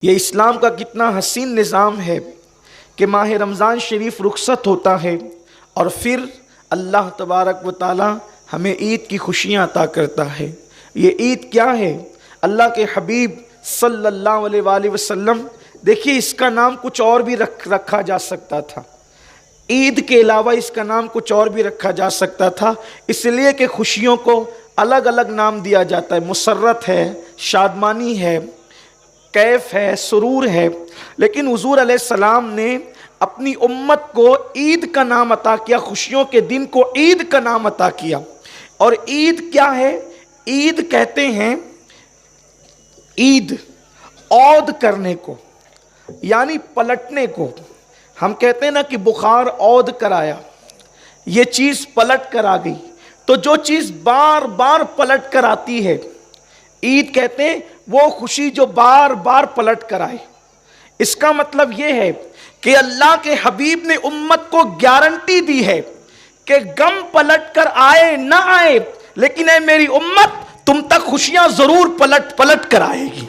یہ اسلام کا کتنا حسین نظام ہے کہ ماہ رمضان شریف رخصت ہوتا ہے اور پھر اللہ تبارک و تعالی ہمیں عید کی خوشیاں عطا کرتا ہے۔ یہ عید کیا ہے؟ اللہ کے حبیب صلی اللہ علیہ وآلہ وسلم، دیکھیے اس کا نام کچھ اور بھی رکھا جا سکتا تھا، عید کے علاوہ اس کا نام کچھ اور بھی رکھا جا سکتا تھا، اس لیے کہ خوشیوں کو الگ الگ نام دیا جاتا ہے، مسرت ہے، شادمانی ہے، کیف ہے، سرور ہے، لیکن حضور علیہ السلام نے اپنی امت کو عید کا نام عطا کیا، خوشیوں کے دن کو عید کا نام عطا کیا۔ اور عید کیا ہے؟ عید کہتے ہیں عید عود کرنے کو، یعنی پلٹنے کو۔ ہم کہتے ہیں نا کہ بخار عود کرایا، یہ چیز پلٹ کر آ گئی، تو جو چیز بار بار پلٹ کر آتی ہے عید کہتے ہیں وہ خوشی جو بار بار پلٹ کر آئے۔ اس کا مطلب یہ ہے کہ اللہ کے حبیب نے امت کو گارنٹی دی ہے کہ غم پلٹ کر آئے نہ آئے، لیکن اے میری امت تم تک خوشیاں ضرور پلٹ کر آئے گی،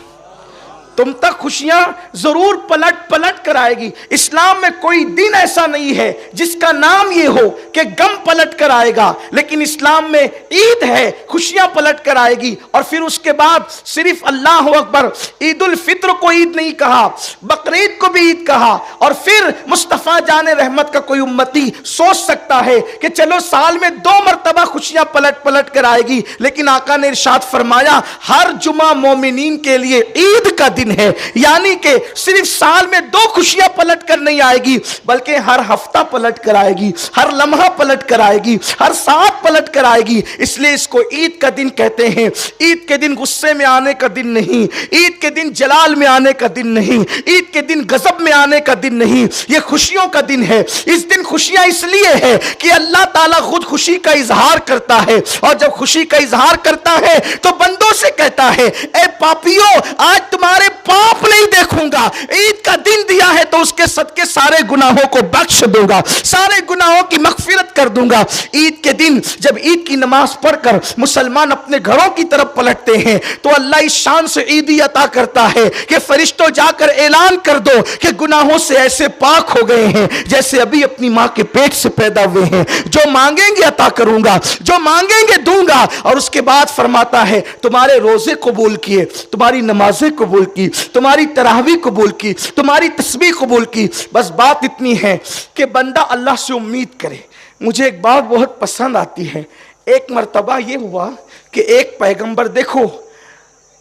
تم تک خوشیاں ضرور پلٹ کر آئے گی۔ اسلام میں کوئی دن ایسا نہیں ہے جس کا نام یہ ہو کہ غم پلٹ کر آئے گا، لیکن اسلام میں عید ہے، خوشیاں پلٹ کر آئے گی۔ اور پھر اس کے بعد صرف اللہ اکبر، عید الفطر کو عید نہیں کہا، بقرعید کو بھی عید کہا۔ اور پھر مصطفیٰ جان رحمت کا کوئی امتی سوچ سکتا ہے کہ چلو سال میں 2 مرتبہ خوشیاں پلٹ کر آئے گی، لیکن آقا نے ارشاد فرمایا ہر جمعہ مومنین کے لیے عید کا دن ہے، یعنی کہ صرف سال میں 2 خوشیاں پلٹ کر نہیں آئے گی، بلکہ ہر ہفتہ پلٹ کر آئے گی، ہر لمحہ پلٹ کر آئے گی، ہر ساتھ پلٹ کر آئے گی۔ اس لیے اس کو عید کا دن کہتے ہیں۔ عید کے دن غصے میں آنے کا دن نہیں، عید کے دن جلال میں آنے کا دن نہیں، عید کے دن غضب میں آنے کا دن نہیں، یہ خوشیوں کا دن ہے۔ اس دن خوشیاں اس لیے ہے کہ اللہ تعالیٰ خود خوشی کا اظہار کرتا ہے، اور جب خوشی کا اظہار کرتا ہے تو بندوں سے کہتا ہے اے پاپیو آج تمہارے پاپ نہیں دیکھوں گا، عید کا دن دیا ہے تو اس کے صدقے سارے گناہوں کو بخش دوں گا، سارے گناہوں کی مغفرت کر دوں گا۔ عید کے دن جب عید کی نماز پڑھ کر مسلمان اپنے گھروں کی طرف پلٹتے ہیں تو اللہ اس شان سے عیدی عطا کرتا ہے کہ فرشتوں جا کر اعلان کر دو کہ گناہوں سے ایسے پاک ہو گئے ہیں جیسے ابھی اپنی ماں کے پیٹ سے پیدا ہوئے ہیں، جو مانگیں گے عطا کروں گا، جو مانگیں گے دوں گا۔ اور اس کے بعد فرماتا ہے تمہارے روزے قبول کیے، تمہاری نمازیں قبول کی، تمہاری تراویح قبول کی، تمہاری تسبیح قبول کی۔ بس بات اتنی ہے کہ بندہ اللہ سے امید کرے۔ مجھے ایک بات بہت پسند آتی ہے، ایک مرتبہ یہ ہوا کہ ایک پیغمبر، دیکھو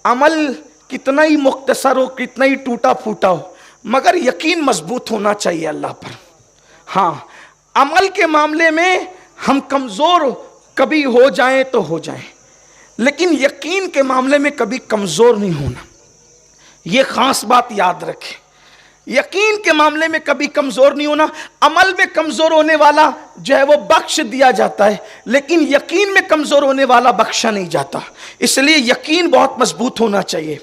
عمل کتنا ہی مختصر ہو، کتنا ہی ٹوٹا پھوٹا ہو، مگر یقین مضبوط ہونا چاہیے اللہ پر۔ ہاں عمل کے معاملے میں ہم کمزور کبھی ہو جائیں تو ہو جائیں، لیکن یقین کے معاملے میں کبھی کمزور نہیں ہونا، یہ خاص بات یاد رکھیں۔ یقین کے معاملے میں کبھی کمزور نہیں ہونا۔ عمل میں کمزور ہونے والا جو ہے وہ بخش دیا جاتا ہے، لیکن یقین میں کمزور ہونے والا بخشا نہیں جاتا، اس لیے یقین بہت مضبوط ہونا چاہیے۔